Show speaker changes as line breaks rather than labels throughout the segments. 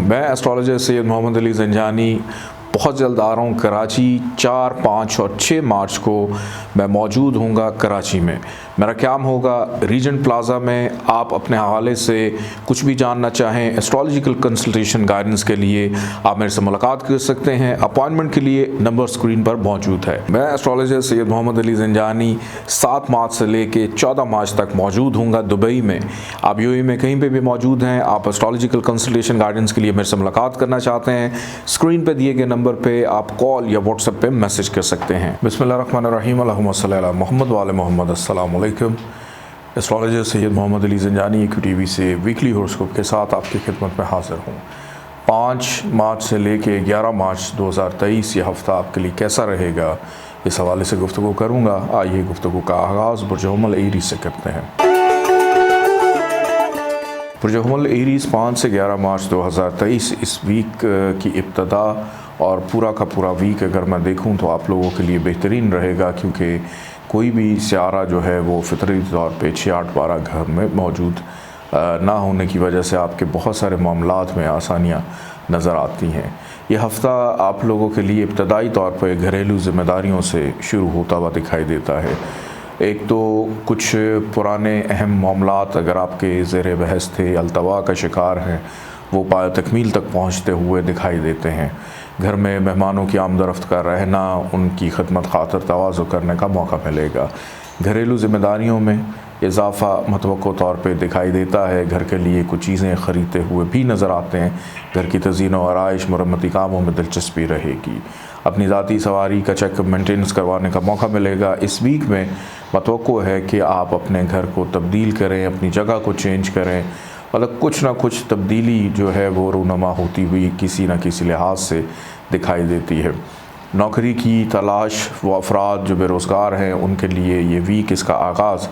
मैं एस्ट्रोलॉजर सैयद मोहम्मद अली ज़ंजानी बहुत जल्द आ रहा हूँ कराची। 4, 5 और 6 मार्च को मैं मौजूद हूँगा कराची में। मेरा काम होगा रीजेंट प्लाज़ा में। आप अपने हवाले से कुछ भी जानना चाहें, एस्ट्रोलॉजिकल कंसल्टेशन गाइडेंस के लिए आप मेरे से मुलाकात कर सकते हैं। अपॉइंटमेंट के लिए नंबर स्क्रीन पर मौजूद है। मैं एस्ट्रोलॉजर सैयद मोहम्मद अली ज़ंजानी 7 मार्च से लेके 14 मार्च तक मौजूद हूँगा दुबई में। आप यूएई में कहीं पर भी मौजूद हैं, आप एस्ट्रोलॉजिकल कंसल्टेशन गाइडेंस के लिए मेरे से मुलाकात करना चाहते हैं, स्क्रीन पर दिए गए नंबर पे आप कॉल या व्हाट्सएप पे मैसेज कर सकते हैं। बिस्मिल्लाहिर्रहमानिर्रहीम, अल्लाहुम्मा सल्ली अला मोहम्मद व आले मोहम्मद। अस्सलाम वालेकुम। एस्ट्रोलॉजर सैयद मोहम्मद अली ज़ंजानी EQTV से वीकली हॉरोस्कोप के साथ आपकी खिदमत में हाजिर हूँ। 5 मार्च से लेके 11 मार्च 2023 ये हफ़्ता आपके लिए कैसा रहेगा, इस हवाले से गुफ्तगू करूँगा। आइए गुफ्तगू का आगाज़ बुर्ज हुम्मल एरीज़ से करते हैं। बुर्ज हुम्मल एरीज़ 5 से 11 मार्च 2023 इस वीक की इब्तदा और पूरा का पूरा वीक अगर मैं देखूं तो आप लोगों के लिए बेहतरीन रहेगा, क्योंकि कोई भी सियारा जो है वो फितरी तौर पे 6, 8, 12 घर में मौजूद ना होने की वजह से आपके बहुत सारे मामलात में आसानियां नज़र आती हैं। यह हफ़्ता आप लोगों के लिए इब्तदाई तौर पर घरेलू ज़िम्मेदारियों से शुरू होता हुआ दिखाई देता है। एक तो कुछ पुराने अहम मामलात अगर आपके ज़ेर बहस थे, अल्तवा का शिकार हैं, वो पाया तकमील तक पहुँचते हुए दिखाई देते हैं। घर में मेहमानों की आमदरफ्त का रहना, उनकी खिदमत खातर तवाज़ु करने का मौका मिलेगा। घरेलू ज़िम्मेदारियों में इजाफ़ा मतवक्को तौर पे दिखाई देता है। घर के लिए कुछ चीज़ें ख़रीदते हुए भी नज़र आते हैं। घर की तज़ीन व आराइश, मरम्मती कामों में दिलचस्पी रहेगी। अपनी ज़ाती सवारी का चेकअप मेंटेनेंस करवाने का मौका मिलेगा। इस वीक में मतवक्को है कि आप अपने घर को तब्दील करें, अपनी जगह को चेंज करें, मतलब कुछ ना कुछ तब्दीली जो है वो रूनमा होती हुई किसी न किसी लिहाज से दिखाई देती है। नौकरी की तलाश वो अफराद जो बेरोज़गार हैं उनके लिए ये वीक, इसका आगाज़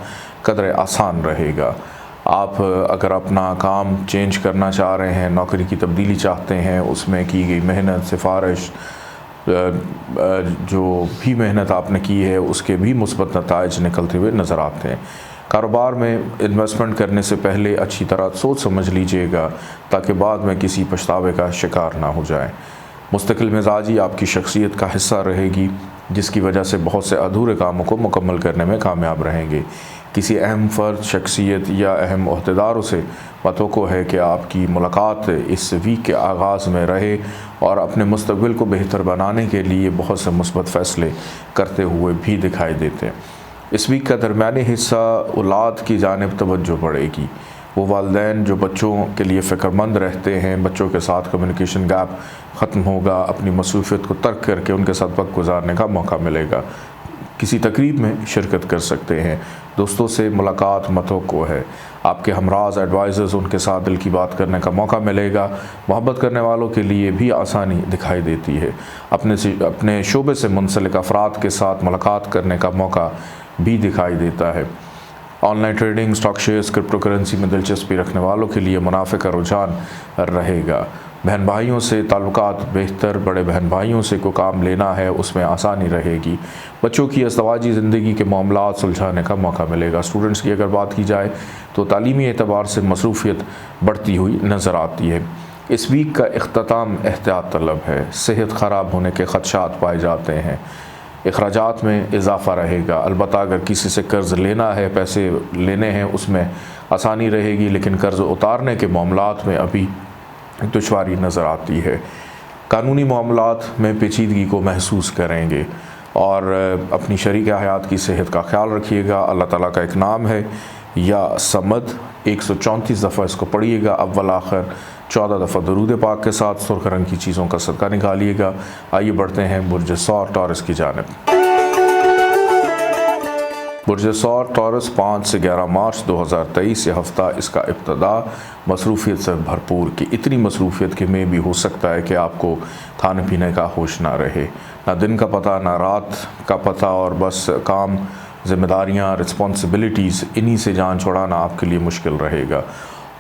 कदर आसान रहेगा। आप अगर अपना काम चेंज करना चाह रहे हैं, नौकरी की तब्दीली चाहते हैं, उसमें की गई मेहनत, सिफारिश, जो भी मेहनत आपने की है उसके भी मुस्बत नताइज निकलते हुए नज़र आते हैं। कारोबार में इन्वेस्टमेंट करने से पहले अच्छी तरह सोच समझ लीजिएगा, ताकि बाद में किसी पछतावे का शिकार ना हो जाए। मुस्तकिल मिजाजी आपकी शख्सियत का हिस्सा रहेगी, जिसकी वजह से बहुत से अधूरे कामों को मुकम्मल करने में कामयाब रहेंगे। किसी अहम फ़र्द, शख्सियत या अहम ओहदेदारों से मतवक्को है कि आपकी मुलाकात इस वीक के आगाज़ में रहे और अपने मुस्तक़बिल को बेहतर बनाने के लिए बहुत से मुस्बत फ़ैसले करते हुए भी दिखाई देते हैं। इस वीक का दरमियानी हिस्सा औलाद की जानिब तवज्जो बढ़ेगी। वो वालिदैन जो बच्चों के लिए फ़िक्रमंद रहते हैं, बच्चों के साथ कम्युनिकेशन गैप ख़त्म होगा, अपनी मसरूफ़ियत को तर्क करके उनके साथ वक्त गुजारने का मौका मिलेगा। किसी तकरीब में शिरकत कर सकते हैं। दोस्तों से मुलाकात मतवक्को है। आपके हमराज एडवाइज़र्स, उनके साथ दिल की बात करने का मौका मिलेगा। मोहब्बत करने वालों के लिए भी आसानी दिखाई देती है। अपने शोबे से मुंसलिक अफराद के साथ मुलाकात करने का मौका भी दिखाई देता है। Online trading, stock shares, crypto currency में दिलचस्पी रखने वालों के लिए मुनाफे का रुझान रहेगा। बहन भाइयों से ताल्लुकात बेहतर, बड़े बहन भाइयों से कोई काम लेना है उसमें आसानी रहेगी। बच्चों की अज़दवाजी ज़िंदगी के मामलात सुलझाने का मौका मिलेगा। स्टूडेंट्स की अगर बात की जाए तो तालीमी एतबार से मसरूफ़ियत बढ़ती हुई नज़र आती है। इस वीक का इख्तिताम एहतियात तलब है। सेहत ख़राब होने के ख़दशात पाए जाते हैं। अखराजात में इजाफ़ा रहेगा। अलबत्ता अगर किसी से कर्ज़ लेना है, पैसे लेने हैं, उसमें आसानी रहेगी, लेकिन कर्ज़ उतारने के मामलात में अभी दुश्वारी नज़र आती है। कानूनी मामलात में पेचीदगी को महसूस करेंगे और अपनी शरीक हयात की सेहत का ख्याल रखिएगा। अल्लाह ताला का एक नाम है या समद, 134 दफ़ा इसको पढ़िएगा। अव्वल आखिर 14 दफ़ा दरूद पाक के साथ सुर्ख रंग की चीज़ों का सदका निकालिएगा। आइए बढ़ते हैं बुर्ज सौर टॉरस की जानिब। बुर्ज सौर टॉरस 5 से 11 मार्च 2023 ये हफ़्ता, इसका इब्तदा मसरूफ़ियत से भरपूर की इतनी मसरूफ़ियत के में भी हो सकता है कि आपको खाने पीने का होश ना रहे, ना दिन का पता ना रात का पता, और बस काम, ज़िम्मेदारियाँ, रिस्पॉन्सिबिलिटीज़, इन्हीं से जान छुड़ाना आपके लिए मुश्किल रहेगा।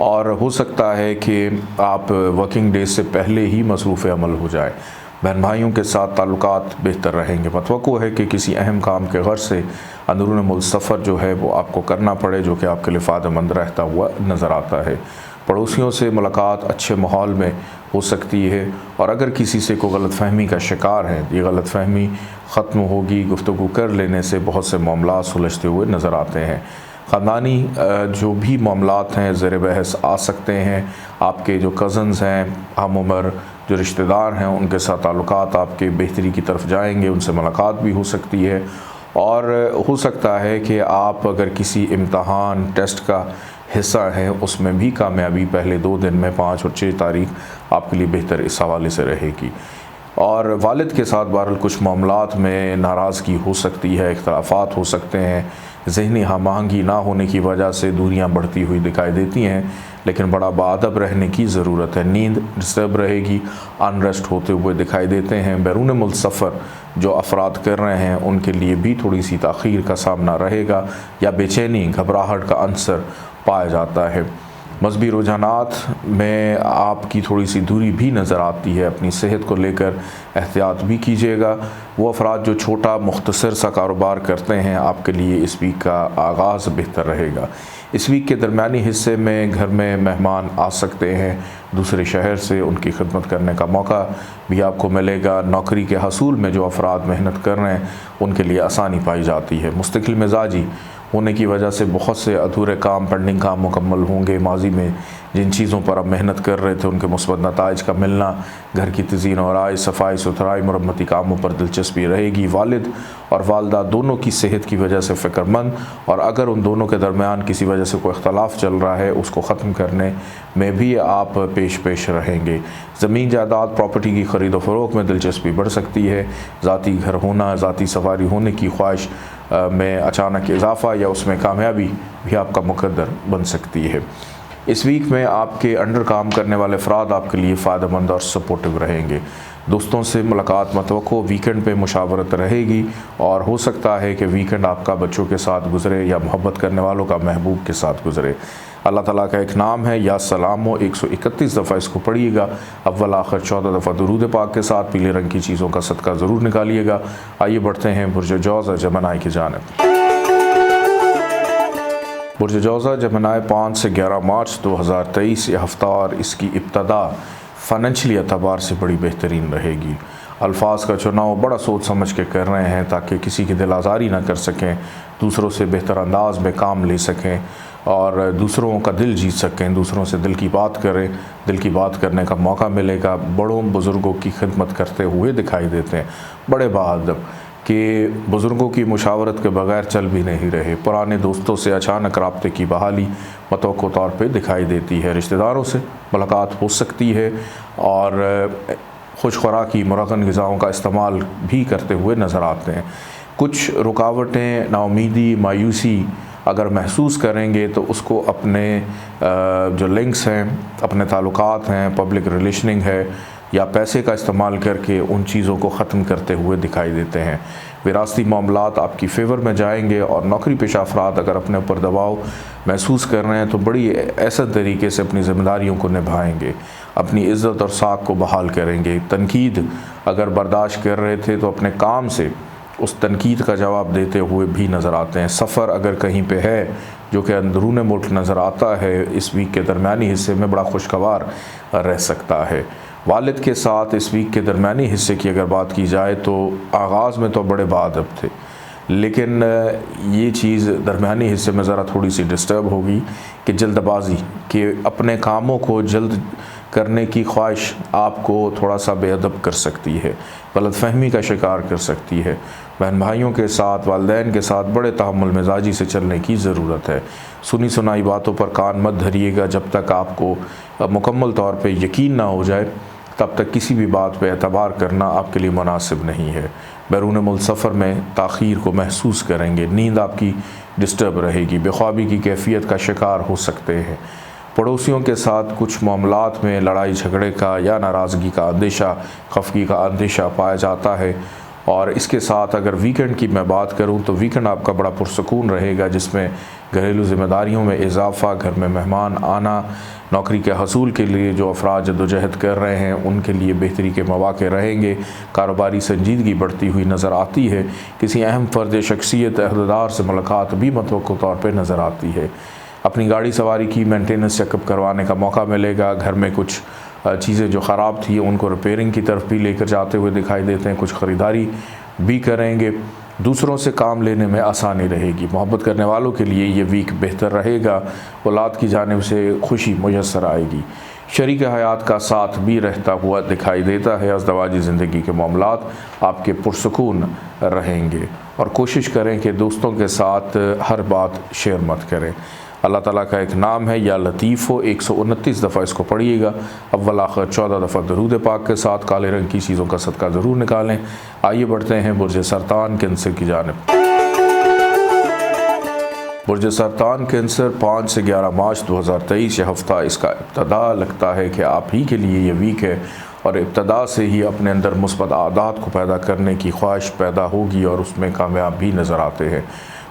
और हो सकता है कि आप वर्किंग डेज से पहले ही मसरूफ़ अमल हो जाए। बहन भाइयों के साथ ताल्लुकात बेहतर रहेंगे। मतवक्को है कि किसी अहम काम के गर्ज से अंदरून मुल्क सफ़र जो है वो आपको करना पड़े, जो कि आपके लिए फ़ायदेमंद रहता हुआ नज़र आता है। पड़ोसियों से मुलाकात अच्छे माहौल में हो सकती है, और अगर किसी से कोई गलतफ़हमी का शिकार है, ये गलतफ़हमी ख़त्म होगी। गुफ्तगू कर लेने से बहुत से मामला सुलझते हुए नज़र आते हैं। ख़ानदानी जो भी मामलात हैं ज़ेर बहस आ सकते हैं। आपके जो कज़न्स हैं, हम उम्र जो रिश्तेदार हैं, उनके साथ ताल्लुकात आपके बेहतरी की तरफ जाएंगे, उनसे मुलाकात भी हो सकती है। और हो सकता है कि आप अगर किसी इम्तहान टेस्ट का हिस्सा है, उसमें भी कामयाबी पहले 2 दिन में 5 और 6 तारीख आपके लिए बेहतर इस हवाले से रहेगी। और वालिद के साथ बहरहाल कुछ मामलात में नाराज़गी हो सकती है, इख्तलाफात हो सकते हैं, ज़हनी हम आहंगी ना होने की वजह से दूरियां बढ़ती हुई दिखाई देती हैं, लेकिन बड़ा बाअदब रहने की ज़रूरत है। नींद डिस्टर्ब रहेगी, अनरेस्ट होते हुए दिखाई देते हैं। बैरून मुल्क सफ़र जो अफराद कर रहे हैं उनके लिए भी थोड़ी सी ताख़ीर का सामना रहेगा, या बेचैनी घबराहट का अंसर पाया जाता है। मज़हबी रुझानात में आपकी थोड़ी सी दूरी भी नज़र आती है। अपनी सेहत को लेकर एहतियात भी कीजिएगा। वो अफराद जो छोटा मुख्तसर सा कारोबार करते हैं, आपके लिए इस वीक का आगाज़ बेहतर रहेगा। इस वीक के दरमियानी हिस्से में घर में मेहमान आ सकते हैं दूसरे शहर से, उनकी खिदमत करने का मौका भी आपको मिलेगा। नौकरी के हसूल में जो अफराद मेहनत कर रहे हैं उनके लिए आसानी पाई जाती है। मुस्तकिल मिजाजी होने की वजह से बहुत से अधूरे काम, पेंडिंग काम मुकम्मल होंगे। माजी में जिन चीज़ों पर आप मेहनत कर रहे थे उनके मुस्बत नताइज का मिलना, घर की तज़ीन और आय, सफाई सुथराई, मरम्मती कामों पर दिलचस्पी रहेगी। वालिद और वालदा दोनों की सेहत की वजह से फ़िक्रमंद, और अगर उन दोनों के दरमियान किसी वजह से कोई इख्तलाफ चल रहा है उसको ख़त्म करने में भी आप पेश रहेंगे। ज़मीन जायदाद प्रॉपर्टी की ख़रीद फ़रोख्त में दिलचस्पी बढ़ सकती है। ज़ाती घर होना, ज़ाती सवारी होने की ख्वाहिश में अचानक इजाफ़ा या उसमें कामयाबी भी आपका मुकद्दर बन सकती है। इस वीक में आपके अंडर काम करने वाले अफराद आपके लिए फ़ायदेमंद और सपोर्टिव रहेंगे। दोस्तों से मुलाकात मतवक्को, वीकेंड पे मुशावरत रहेगी, और हो सकता है कि वीकेंड आपका बच्चों के साथ गुजरे या मोहब्बत करने वालों का महबूब के साथ गुजरे। अल्लाह ताला का एक नाम है या सलाम हो, 131 दफ़ा इसको पढ़िएगा। अव्वल आखिर 14 दफ़ा दुरूद पाक के साथ पीले रंग की चीज़ों का सदका ज़रूर निकालिएगा। आइए बढ़ते हैं बुर्ज जौज़ा जमनाई की जानिब। बुर्ज जौज़ा जमनाई 5 से 11 मार्च 2023 ये हफ्ता और इसकी इब्तदा फ़ाइनेंशियली एतबार से बड़ी बेहतरीन रहेगी। अल्फाज का चुनाव बड़ा सोच समझ के कर रहे हैं ताकि किसी की दिल आज़ारी ना कर सकें, दूसरों से बेहतर अंदाज में काम ले सकें और दूसरों का दिल जीत सकें। दूसरों से दिल की बात करें, दिल की बात करने का मौका मिलेगा। बड़ों बुज़ुर्गों की खिदमत करते हुए दिखाई देते हैं। बड़े बहादुर कि बुज़ुर्गों की मुशावरत के बगैर चल भी नहीं रहे। पुराने दोस्तों से अचानक राब्ते की बहाली मतवक्को तौर पे दिखाई देती है। रिश्तेदारों से मुलाकात हो सकती है और खुश खुराकी मुरगन ग़िज़ाओं का इस्तेमाल भी करते हुए नज़र आते हैं। कुछ रुकावटें, नाउमीदी, मायूसी अगर महसूस करेंगे तो उसको अपने जो लिंक्स हैं, अपने ताल्लुकात हैं, पब्लिक रिलेशनिंग है या पैसे का इस्तेमाल करके उन चीज़ों को ख़त्म करते हुए दिखाई देते हैं। विरासती मामलात आपकी फ़ेवर में जाएंगे और नौकरी पेशा अफराद अगर अपने ऊपर दबाव महसूस कर रहे हैं तो बड़ी ऐसे तरीके से अपनी ज़िम्मेदारियों को निभाएंगे, अपनी इज़्ज़त और साख को बहाल करेंगे। तनकीद अगर बर्दाश्त कर रहे थे तो अपने काम से उस तनकीद का जवाब देते हुए भी नज़र आते हैं। सफ़र अगर कहीं पे है जो कि अंदरून मुल्क नज़र आता है, इस वीक के दरमियानी हिस्से में बड़ा खुशगवार रह सकता है। वालिद के साथ इस वीक के दरमियानी हिस्से की अगर बात की जाए तो आगाज़ में तो बड़े बाअदब थे, लेकिन ये चीज़ दरमियानी हिस्से में ज़रा थोड़ी सी डिस्टर्ब होगी कि जल्दबाजी कि अपने कामों को जल्द करने की ख्वाहिश आपको थोड़ा सा बेअदब कर सकती है, गलतफहमी का शिकार कर सकती है। बहन भाइयों के साथ, वालिदैन के साथ बड़े तहम्मुल मिजाजी से चलने की ज़रूरत है। सुनी सुनाई बातों पर कान मत धरिएगा जब तक आपको मुकम्मल तौर पे यकीन ना हो जाए, तब तक किसी भी बात पे एतबार करना आपके लिए मुनासिब नहीं है। बैरून मुल्क सफ़र में ताख़ीर को महसूस करेंगे, नींद आपकी डिस्टर्ब रहेगी, बेख्वाबी की कैफियत का शिकार हो सकते हैं। पड़ोसियों के साथ कुछ मामलात में लड़ाई झगड़े का या नाराज़गी का अंदेशा, खफगी का अंदेशा पाया जाता है। और इसके साथ अगर वीकेंड की मैं बात करूं तो वीकेंड आपका बड़ा पुरसकून रहेगा, जिसमें घरेलू ज़िम्मेदारियों में इजाफ़ा, घर में मेहमान आना, नौकरी के हसूल के लिए जो अफराद जद्दोजहद कर रहे हैं उनके लिए बेहतरी के मौक़े रहेंगे। कारोबारी संजीदगी बढ़ती हुई नज़र आती है। किसी अहम फ़र्द शख्सियत अहदेदार से मुलाकात भी मतवक्को तौर पर नज़र आती है। अपनी गाड़ी सवारी की मेंटेनेंस चेकअप करवाने का मौका मिलेगा। घर में कुछ चीज़ें जो ख़राब थी उनको रिपेयरिंग की तरफ भी लेकर जाते हुए दिखाई देते हैं। कुछ ख़रीदारी भी करेंगे। दूसरों से काम लेने में आसानी रहेगी। मोहब्बत करने वालों के लिए ये वीक बेहतर रहेगा। औलाद की जानिब से खुशी मुयस्सर आएगी। शरीक हयात का साथ भी रहता हुआ दिखाई देता है। अज़दवाजी ज़िंदगी के मामलात आपके पुरसकून रहेंगे और कोशिश करें कि दोस्तों के साथ हर बात शेयर मत करें। अल्लाह ताला का एक नाम है या लतीफ़ हो। 129 दफ़ा इसको पढ़िएगा। अव्वल आखिर 14 दफ़ा दरूद पाक के साथ। काले रंग की चीज़ों का सदका ज़रूर निकालें। आइए बढ़ते हैं बुर्ज सरतान कैंसर की जानिब। बुर्ज सरतान कैंसर 5 से 11 मार्च 2023 यह हफ़्ता इसका इब्तदा लगता है कि आप ही के लिए ये वीक है और इब्तदा से ही अपने अंदर मुस्बत आदात को पैदा करने की ख्वाहिश पैदा होगी और उसमें कामयाब भी नज़र आते हैं।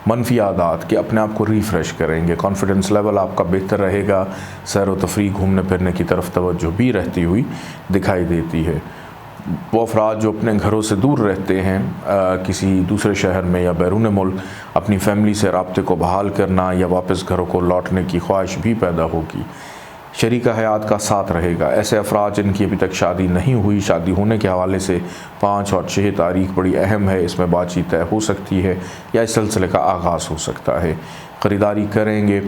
मनफी आदात कि अपने आप को रिफ़्रेश करेंगे। कॉन्फिडेंस लेवल आपका बेहतर रहेगा। सैर व तफरीह घूमने फिरने की तरफ तवज्जो भी रहती हुई दिखाई देती है। वो अफराद जो अपने घरों से दूर रहते हैं, किसी दूसरे शहर में या बैरून मुल्क, अपनी फैमिली से राब्ते को बहाल करना या वापस घरों को लौटने की ख्वाहिश भी पैदा होगी। शरीक हयात का साथ रहेगा। ऐसे अफराद जिनकी अभी तक शादी नहीं हुई, शादी होने के हवाले से 5 और 6 तारीख बड़ी अहम है। इसमें बातचीत तय हो सकती है या इस सिलसिले का आगाज़ हो सकता है। ख़रीदारी करेंगे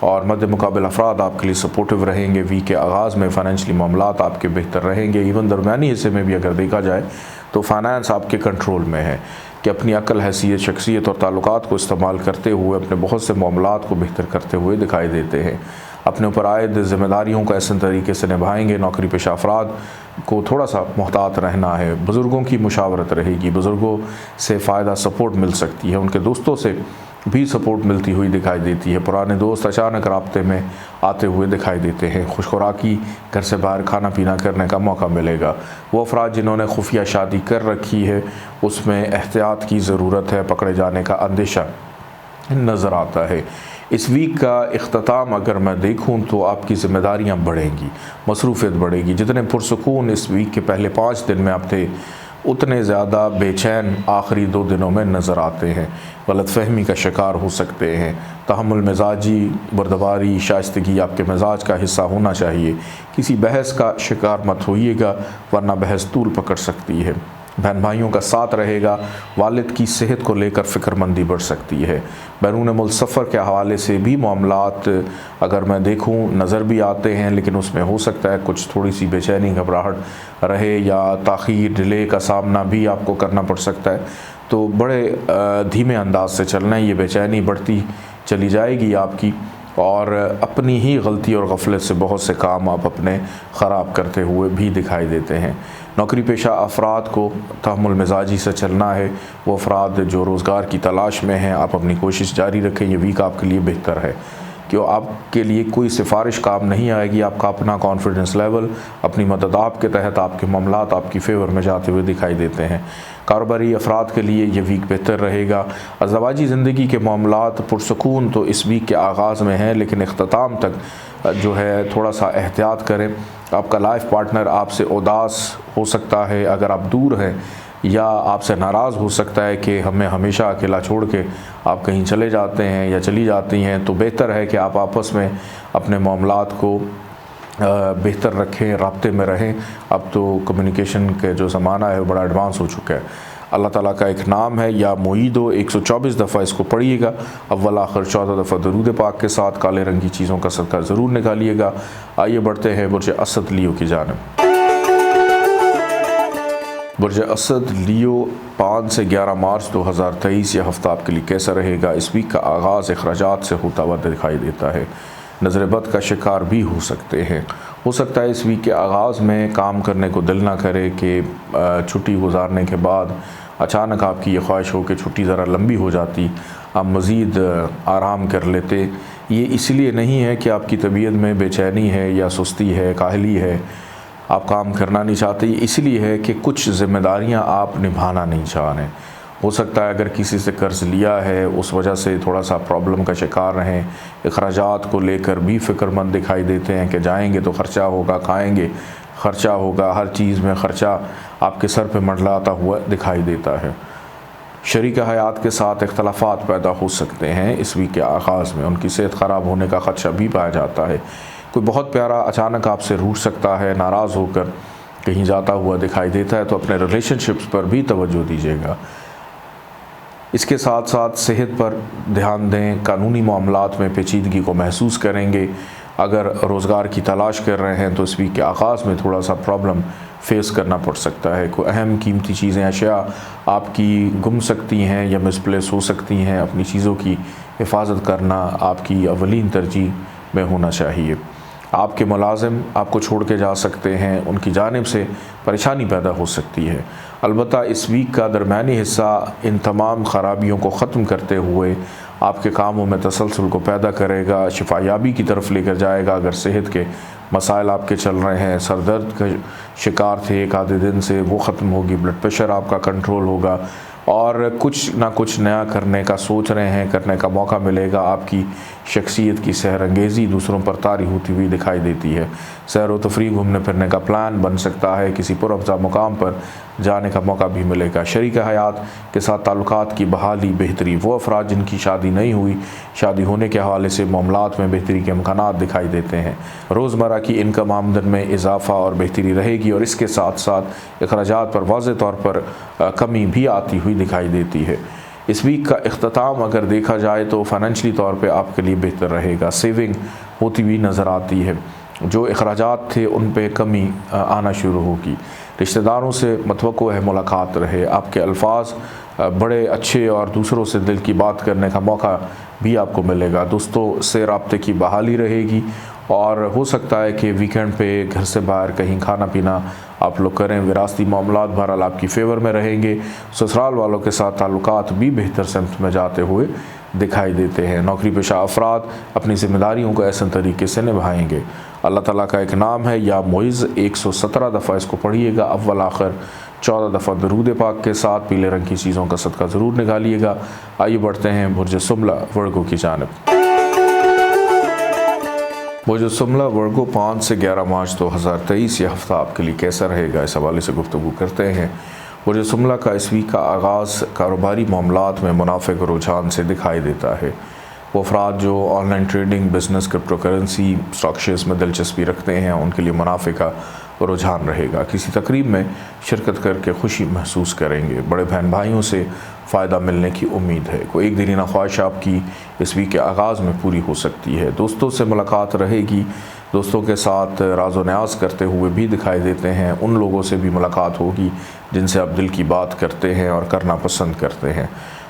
और मद्दे मुकाबिल अफराद आपके लिए सपोर्टिव रहेंगे। वीक के आगाज़ में फ़ाइनेंशली मामलात आपके बेहतर रहेंगे। इवन दरमियानी हिस्से में भी अगर देखा जाए तो फाइनेंस आपके कंट्रोल में है कि अपनी अक्ल, हैसियत, शख्सियत और ताल्लुकात को इस्तेमाल करते हुए अपने बहुत से मामलात को बेहतर करते हुए दिखाई देते हैं। अपने ऊपर आयद ज़िम्मेदारियों को ऐसे तरीके से निभाएंगे। नौकरी पेशा अफराद को थोड़ा सा मोहतात रहना है। बुज़ुर्गों की मुशावरत रहेगी। बुज़ुर्गों से फ़ायदा सपोर्ट मिल सकती है। उनके दोस्तों से भी सपोर्ट मिलती हुई दिखाई देती है। पुराने दोस्त अचानक राब्ते में आते हुए दिखाई देते हैं। खुशखुराकी, घर से बाहर खाना पीना करने का मौका मिलेगा। वो अफराद जिन्होंने खुफिया शादी कर रखी है उसमें एहतियात की ज़रूरत है। पकड़े जाने का अंदेशा नज़र आता है। इस वीक का इख्तिताम अगर मैं देखूं तो आपकी ज़िम्मेदारियां बढ़ेंगी, मसरूफ़ियत बढ़ेगी। जितने पुरसकून इस वीक के पहले 5 दिन में आप थे, उतने ज़्यादा बेचैन आखिरी 2 दिनों में नज़र आते हैं। गलतफ़हमी का शिकार हो सकते हैं। तहम्मुल मिजाजी, बर्दबारी, शाइस्तगी आपके मिजाज का हिस्सा होना चाहिए। किसी बहस का शिकार मत होइएगा वरना बहस तूल पकड़ सकती है। बहन भाइयों का साथ रहेगा। वालिद की सेहत को लेकर फ़िक्रमंदी बढ़ सकती है। बैरून मुल्क सफ़र के हवाले से भी मामलात अगर मैं देखूं नज़र भी आते हैं, लेकिन उसमें हो सकता है कुछ थोड़ी सी बेचैनी, घबराहट रहे या ताख़ीर, डिले का सामना भी आपको करना पड़ सकता है। तो बड़े धीमे अंदाज से चलना है। ये बेचैनी बढ़ती चली जाएगी आपकी और अपनी ही गलती और गफलत से बहुत से काम आप अपने ख़राब करते हुए भी दिखाई देते हैं। नौकरी पेशा अफराद को तहम्मुल मिजाजी से चलना है। वो अफराद जो रोज़गार की तलाश में हैं, आप अपनी कोशिश जारी रखें। ये वीक आपके लिए बेहतर है कि आपके लिए कोई सिफारिश काम नहीं आएगी। आपका अपना कॉन्फिडेंस लेवल, अपनी मदद आपके तहत आपके मामलात आपकी फ़ेवर में जाते हुए दिखाई देते हैं। कारोबारी अफराद के लिए ये वीक बेहतर रहेगा। अज़दवाजी ज़िंदगी के मामलात पुरसकून तो इस वीक के आगाज़ में हैं, लेकिन इख्तिताम तक जो है थोड़ा सा एहतियात करें। आपका लाइफ पार्टनर आपसे उदास हो सकता है अगर आप दूर हैं, या आपसे नाराज़ हो सकता है कि हमें हमेशा अकेला छोड़ के आप कहीं चले जाते हैं या चली जाती हैं। तो बेहतर है कि आप आपस में अपने मामलात को बेहतर रखें, राब्ते में रहें। अब तो कम्युनिकेशन के जो ज़माना है वो बड़ा एडवांस हो चुका है। अल्लाह ताला का एक नाम है या मुईदो। 124 दफ़ा इसको पढ़िएगा। अव्वल आखिर 14 दफ़ा दरूद पाक के साथ। काले रंग की चीज़ों का सदका ज़रूर निकालिएगा। आइए बढ़ते हैं बुर्ज असद लियो की जानिब। बुर्ज असद लियो 5 से 11 मार्च 2023 यह हफ़्ता आपके लिए कैसा रहेगा? इस वीक का आगाज़ अखराजात से होता हुआ दिखाई देता है। नज़र बद का शिकार भी हो सकते हैं। हो सकता है इस वीक के आगाज़ में काम करने को दिल ना करे कि छुट्टी गुजारने के बाद अचानक आपकी ये ख्वाहिश हो कि छुट्टी ज़रा लंबी हो जाती, आप मज़ीद आराम कर लेते। ये इसलिए नहीं है कि आपकी तबीयत में बेचैनी है या सुस्ती है, काहली है, आप काम करना नहीं चाहते। इसलिए है कि कुछ ज़िम्मेदारियाँ आप निभाना नहीं चाह रहे। हो सकता है अगर किसी से कर्ज़ लिया है उस वजह से थोड़ा सा प्रॉब्लम का शिकार रहें। अखराजात को लेकर भी फ़िक्रमंद दिखाई देते हैं कि जाएंगे तो ख़र्चा होगा, खाएंगे ख़र्चा होगा, हर चीज़ में ख़र्चा आपके सर पे मंडलाता हुआ दिखाई देता है। शरीक हयात के साथ इख्तलाफात पैदा हो सकते हैं। इस वीक के आगाज़ में उनकी सेहत ख़राब होने का ख़दशा भी पाया जाता है। कोई बहुत प्यारा अचानक आपसे रूठ सकता है, नाराज़ होकर कहीं जाता हुआ दिखाई देता है, तो अपने रिलेशनशिप्स पर भी तवज्जो दीजिएगा। इसके साथ साथ सेहत पर ध्यान दें। कानूनी मामलात में पेचीदगी को महसूस करेंगे। अगर रोज़गार की तलाश कर रहे हैं तो इस वीक के आगाज़ में थोड़ा सा प्रॉब्लम फेस करना पड़ सकता है। कोई अहम कीमती चीज़ें, अशिया आपकी गुम सकती हैं या मिसप्लेस हो सकती हैं। अपनी चीज़ों की हिफाजत करना आपकी अवलीन तरजीह में होना चाहिए। आपके मुलाजिम आपको छोड़ के जा सकते हैं, उनकी जानिब से परेशानी पैदा हो सकती है। अलबत्ता इस वीक का दरमियानी हिस्सा इन तमाम ख़राबियों को ख़त्म करते हुए आपके कामों में तसलसल को पैदा करेगा, शिफायाबी की तरफ लेकर जाएगा। अगर सेहत के मसाइल आपके चल रहे हैं, सर दर्द का शिकार थे एक आधे दिन से, वो ख़त्म होगी। ब्लड प्रेशर आपका कंट्रोल होगा और कुछ ना कुछ नया करने का सोच रहे हैं, करने का मौका मिलेगा। आपकी शख्सियत की सहरंगेज़ी दूसरों पर तारी होती हुई दिखाई देती है। सैर व तफरीह, घूमने फिरने का प्लान बन सकता है। किसी पुरअफ़ज़ा मुकाम पर जाने का मौका भी मिलेगा। शरीक हयात के साथ ताल्लुकात की बहाली, बेहतरी। वो अफराद जिनकी शादी नहीं हुई, शादी होने के हवाले से मामलात में बेहतरी के इम्कानात दिखाई देते हैं। रोज़मर्रा की इनकम आमदन में इजाफ़ा और बेहतरी रहेगी और इसके साथ साथ अखराजात पर वाज़ेह तौर पर कमी भी आती हुई दिखाई देती है। इस वीक का इख्तिताम अगर देखा जाए तो फाइनेंशली तौर पे आपके लिए बेहतर रहेगा। सेविंग होती हुई नज़र आती है। जो अखराजात थे उन पे कमी आना शुरू होगी। रिश्तेदारों से मतवक्को है मुलाकात रहे। आपके अल्फाज बड़े अच्छे और दूसरों से दिल की बात करने का मौका भी आपको मिलेगा। दोस्तों से राब्ते की बहाली रहेगी और हो सकता है कि वीकेंड पे घर से बाहर कहीं खाना पीना आप लोग करें। विरासती मामलात बहरहाल आपकी फ़ेवर में रहेंगे। ससुराल वालों के साथ ताल्लुकात भी बेहतर समत में जाते हुए दिखाई देते हैं। नौकरी पेशा अफराद अपनी ज़िम्मेदारियों को ऐसे तरीके से निभाएंगे। अल्लाह ताला का एक नाम है या मुइज़, 117 दफ़ा इसको पढ़िएगा। अव्वल आखिर 14 दफ़ा दरूद पाक के साथ पीले रंग की चीज़ों का सदका ज़रूर निकालिएगा। आइए बढ़ते हैं बुर्ज सुमला वर्गो की जानिब। बुर्ज सुमला वर्गो 5 से 11 मार्च 2023 यह हफ़्ता आपके लिए कैसा रहेगा, इस हवाले से गुफ्तगू करते हैं। बुर्ज सुमला का इस वीक का आगाज़ कारोबारी मामलात में मुनाफे के रुझान से दिखाई देता है। वो अफराद जो online trading, business, crypto currency, stock shares में दिलचस्पी रखते हैं, उनके लिए मुनाफे का रुझान रहेगा। किसी तकरीब में शिरकत करके खुशी महसूस करेंगे। बड़े बहन भाइयों से फ़ायदा मिलने की उम्मीद है। कोई एक दिनी ख्वाहिश आपकी इस वीक के आगाज़ में पूरी हो सकती है। दोस्तों से मुलाकात रहेगी। दोस्तों के साथ राज़ो न्याज़ करते हुए भी दिखाई देते हैं। उन लोगों से भी मुलाकात होगी जिनसे आप दिल की बात करते हैं और करना पसंद करते हैं।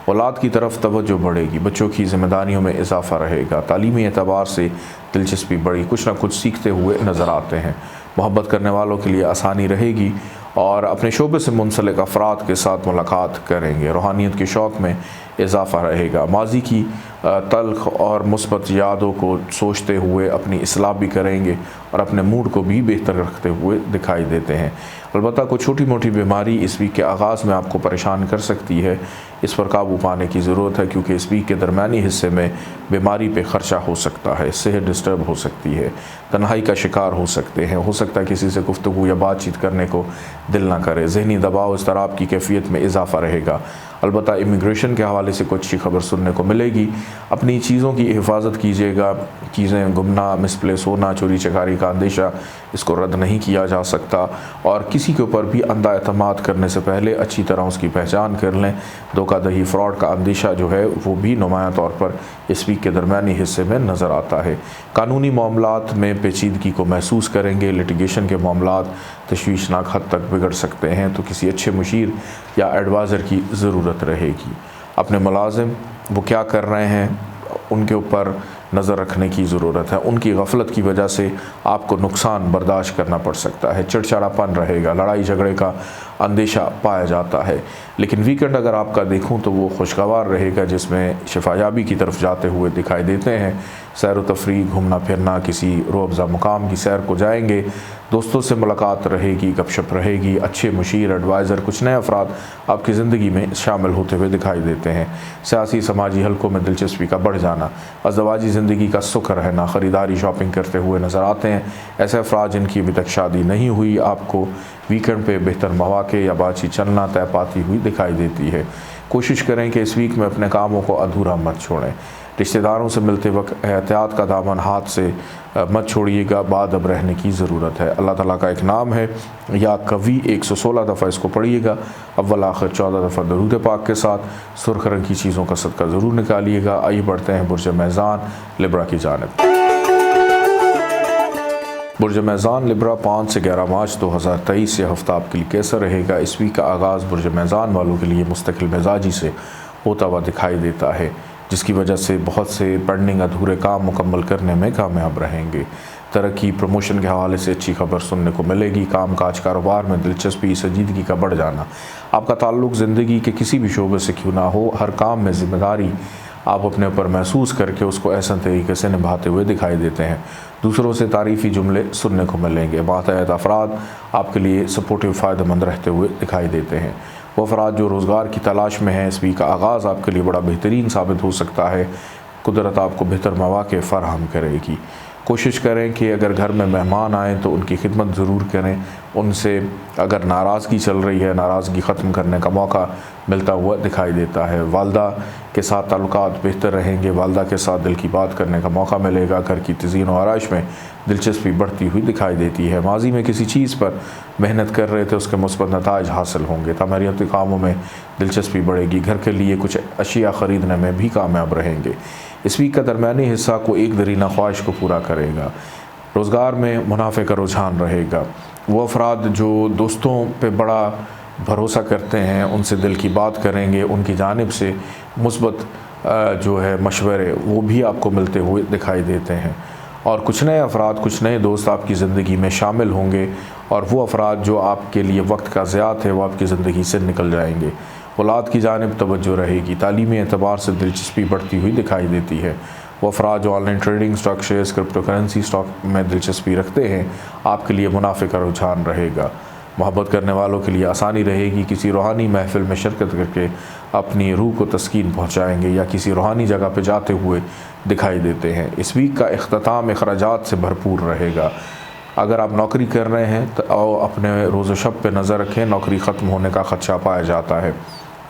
औलाद की तरफ तवज्जो बढ़ेगी। बच्चों की ज़िम्मेदारियों में इजाफ़ा रहेगा। तालीमी एतबार से दिलचस्पी बढ़ी, कुछ ना कुछ सीखते हुए नज़र आते हैं। मोहब्बत करने वालों के लिए आसानी रहेगी और अपने शोबे से मुंसलिक अफराद के साथ मुलाकात करेंगे। रूहानियत के शौक़ में इजाफ़ा रहेगा। माजी की तल्ख़ और मुस्बत यादों को सोचते हुए अपनी इस्लाह भी करेंगे और अपने मूड को भी बेहतर रखते हुए दिखाई देते हैं। अलबत्ता कोई छोटी मोटी बीमारी इस वीक के आगाज़ में आपको परेशान कर सकती है। इस पर काबू पाने की ज़रूरत है क्योंकि इस वीक के दरमियानी हिस्से में बीमारी पे ख़र्चा हो सकता है, सेहत डिस्टर्ब हो सकती है, तन्हाई का शिकार हो सकते हैं। हो सकता है किसी से गुफ्तगू या बातचीत करने को दिल ना करे। ज़हनी दबाव, इज़्तिराब की कैफियत में इजाफ़ा रहेगा। अलबत्ता इमिग्रेशन के हवाले से कुछ अच्छी खबर सुनने को मिलेगी। अपनी चीज़ों की हिफाजत कीजिएगा। चीज़ें गुमना, मिसप्लेस होना, चोरी चकारी का अंदेशा, इसको रद्द नहीं किया जा सकता और किसी के ऊपर भी अंधा एतमाद करने से पहले अच्छी तरह उसकी पहचान कर लें। धोखाधड़ी, फ्रॉड का अंदेशा जो है वो भी नुमायां तौर पर इस वीक के दरमियानी हिस्से में नज़र आता है। कानूनी मामलात में पेचीदगी को महसूस करेंगे। लिटिगेशन के मामलात तशवीशनाक हद तक बिगड़ सकते हैं, तो किसी अच्छे मुशीर या एडवाइज़र की ज़रूरत रहेगी। अपने मुलाजिम वो क्या कर रहे हैं उनके ऊपर नज़र रखने की ज़रूरत है। उनकी गफलत की वजह से आपको नुकसान बर्दाश्त करना पड़ सकता है। चिड़चिड़ापन रहेगा, लड़ाई झगड़े का अंदेशा पाया जाता है। लेकिन वीकेंड अगर आपका देखूं तो वो खुशगवार रहेगा जिसमें शिफायाबी की तरफ जाते हुए दिखाई देते हैं। सैर व तफरीह, घूमना फिरना, किसी रोज़ा मुकाम की सैर को जाएंगे। दोस्तों से मुलाकात रहेगी, गपशप रहेगी। अच्छे मुशीर, एडवाइज़र, कुछ नए अफराद आपकी ज़िंदगी में शामिल होते हुए दिखाई देते हैं। सियासी समाजी हलकों में दिलचस्पी का बढ़ जाना, अज़दवाजी ज़िंदगी का सुख रहना, ख़रीदारी, शॉपिंग करते हुए नज़र आते हैं। ऐसे अफराद जिनकी अभी तक शादी नहीं हुई, आपको वीकेंड पे बेहतर मौक़े या बातचीत चलना तय पाती हुई दिखाई देती है। कोशिश करें कि इस वीक में अपने कामों को अधूरा मत छोड़ें। रिश्तेदारों से मिलते वक्त एहतियात का दामन हाथ से मत छोड़िएगा, बाअदब रहने की ज़रूरत है। अल्लाह ताला का एक नाम है या कवी, 116 दफ़ा इसको पढ़िएगा। अव्वल आखिर 14 दफ़ा दरूद पाक के साथ सुर्ख रंग की चीज़ों का सदका ज़रूर निकालिएगा। आइए बढ़ते हैं बुर्ज मेज़ान लिब्रा की जानिब। बुर्ज मेज़ान लिब्रा 5 से 11 मार्च 2023 ये हफ़्ता आपके लिए कैसा रहेगा। इस वीक का आगाज़ बुर्ज मेज़ान वालों के लिए मुस्तकिल मिजाजी से होता हुआ दिखाई देता है, जिसकी वजह से बहुत से पेंडिंग अधूरे काम मुकम्मल करने में कामयाब रहेंगे। तरक्की प्रमोशन के हवाले से अच्छी खबर सुनने को मिलेगी। काम काज कारोबार में दिलचस्पी संजीदगी का बढ़ जाना। आपका ताल्लुक़ ज़िंदगी के किसी भी शोबे से क्यों ना हो, हर काम में ज़िम्मेदारी आप अपने ऊपर महसूस करके उसको ऐसा तरीके से निभाते हुए दिखाई देते हैं। दूसरों से तारीफ़ी जुमले सुनने को मिलेंगे। बातहत अफराद आपके लिए सपोर्टिव फ़ायदेमंद रहते हुए दिखाई देते हैं। वो अफराद जो रोज़गार की तलाश में हैं, इस वीक का आगाज़ आपके लिए बड़ा बेहतरीन साबित हो सकता है। कुदरत आपको बेहतर मौक़े फ़राहम करेगी। कोशिश करें कि अगर घर में मेहमान आएँ तो उनकी खिदमत ज़रूर करें। उनसे अगर नाराज़गी चल रही है, नाराज़गी ख़त्म करने का मौका मिलता हुआ दिखाई देता है। वालदा के साथ ताल्लुकात बेहतर रहेंगे। वालदा के साथ दिल की बात करने का मौका मिलेगा। घर की तज़ीन व आराइश में दिलचस्पी बढ़ती हुई दिखाई देती है। माजी में किसी चीज़ पर मेहनत कर रहे थे, उसके मुस्बत नताइज हासिल होंगे। तमीराती कामों में दिलचस्पी बढ़ेगी। घर के लिए कुछ अशिया ख़रीदने में भी कामयाब रहेंगे। इस वीक का दरमियानी हिस्सा को एक दरीना ख्वाहिश को पूरा करेगा। रोज़गार में मुनाफे का रुझान रहेगा। वो अफराद जो दोस्तों पे बड़ा भरोसा करते हैं, उनसे दिल की बात करेंगे। उनकी जानिब से मुस्बत जो है मशवरे वो भी आपको मिलते हुए दिखाई देते हैं। और कुछ नए अफराद, कुछ नए दोस्त आपकी ज़िंदगी में शामिल होंगे और वो अफराद जो आपके लिए वक्त का ज़ियात है वो आपकी ज़िंदगी से निकल जाएंगे। औलाद की जानिब तवज्जो रहेगी। तालीमी एतबार से दिलचस्पी बढ़ती हुई दिखाई देती है। वो अफराद जो online trading, stock shares, crypto currency stock में दिलचस्पी रखते हैं, आपके लिए मुनाफे का रुझान रहेगा। मोहब्बत करने वालों के लिए आसानी रहेगी। किसी रूहानी महफिल में शिरकत करके अपनी रूह को तस्कीन पहुँचाएँगे या किसी रूहानी जगह पर जाते हुए दिखाई देते हैं। इस वीक का इख्तिताम अखराजात से भरपूर रहेगा। अगर आप नौकरी कर रहे हैं तो अपने रोज़ शब पे नज़र रखें। नौकरी ख़त्म होने का ख़दशा पाया जाता है।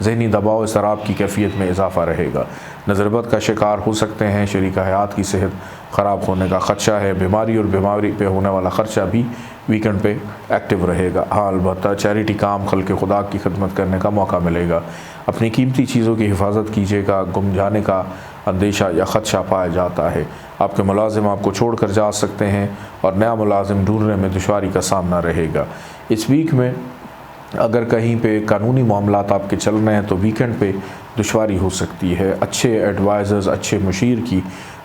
ज़हनी दबाव शराब की कैफियत में इजाफ़ा रहेगा। नज़रबद का शिकार हो सकते हैं। शरीका हयात की सेहत ख़राब होने का ख़दशा है। बीमारी और बीमारी पे होने वाला ख़र्चा भी वीकेंड पे एक्टिव रहेगा। हाँ, अलबत्ता चैरिटी काम, खल्क़ खुदा की खिदमत करने का मौका मिलेगा। अपनी कीमती चीज़ों की हिफाजत कीजिएगा। गुम जाने का अंदेशा या ख़दशा पाया जाता है। आपके मुलाजिम आपको छोड़ कर जा सकते हैं और नया मुलाजिम ढूंढने में दुश्वारी का सामना रहेगा। इस वीक में अगर कहीं पे कानूनी मामलात आपके चल रहे हैं तो वीकेंड पे दुश्वारी हो सकती है। अच्छे एडवाइज़र्स, अच्छे मुशीर की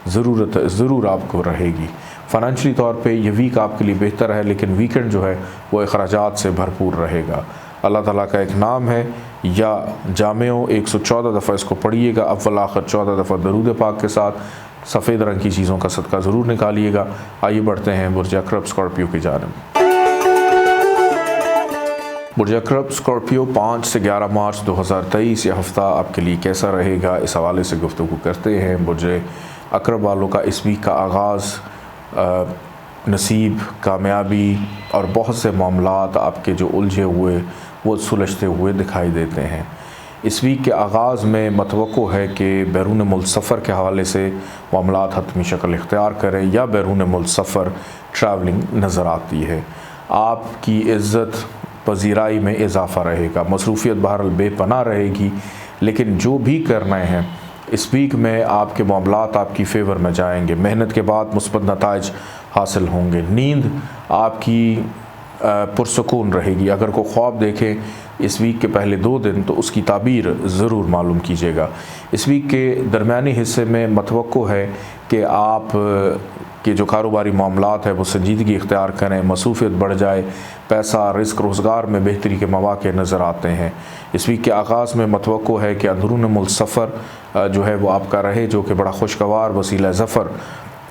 ज़रूरत ज़रूर आपको रहेगी। फ़ाइनेंशियली तौर पे ये वीक आपके लिए बेहतर है, लेकिन वीकेंड जो है वो अखराजात से भरपूर रहेगा। अल्लाह ताला का एक नाम है या जामिओ, 114 दफ़ा इसको पढ़िएगा। अव्वल आखिर 14 दफ़ा दरूद पाक के साथ सफ़ेद रंग की चीज़ों का सदका ज़रूर निकालिएगा। आइए बढ़ते हैं बुर्ज अक़रब स्कॉर्पियो की जानिब। बुर्ज अक़रब स्कॉर्पियो 5 से 11 मार्च 2023 ये हफ़्ता आपके लिए कैसा रहेगा, इस हवाले से गुफ्तगू करते हैं। बुर्ज अक़रब वालों का इस वीक का आगाज़ नसीब, कामयाबी और बहुत से मामलात आपके जो उलझे हुए वो सुलझते हुए दिखाई देते हैं। इस वीक के आगाज़ में मतवक्को है कि बैरून मुल्क सफ़र के हवाले से मामलात हतमी शक्ल इख्तियार करें या बैरून मुल्क सफ़र ट्रैवलिंग नज़र आती है। आपकी इज़्ज़त पजीराई में इजाफ़ा रहेगा। मसरूफ़ियत बहरहाल बेपनाह रहेगी, लेकिन जो भी करना है इस वीक में आपके मामलात आपकी फ़ेवर में जाएंगे। मेहनत के बाद मुस्बत नताइज हासिल होंगे। नींद आपकी पुरसकून रहेगी। अगर कोई ख्वाब देखें इस वीक के पहले 2 दिन तो उसकी ताबीर ज़रूर मालूम कीजिएगा। इस वीक के दरमियानी हिस्से में मतवक्को है कि आप के जो कारोबारी मामलात है वो संजीदगी इख्तियार करें, मसरूफ़ियत बढ़ जाए, पैसा, रिस्क, रोज़गार में बेहतरी के मौक़े नज़र आते हैं। इस वीक के आगाज़ में मतवक्को है कि अंदरून मुल्क सफ़र जो है वो आपका रहे, जो कि बड़ा खुशगवार वसीला ज़फ़र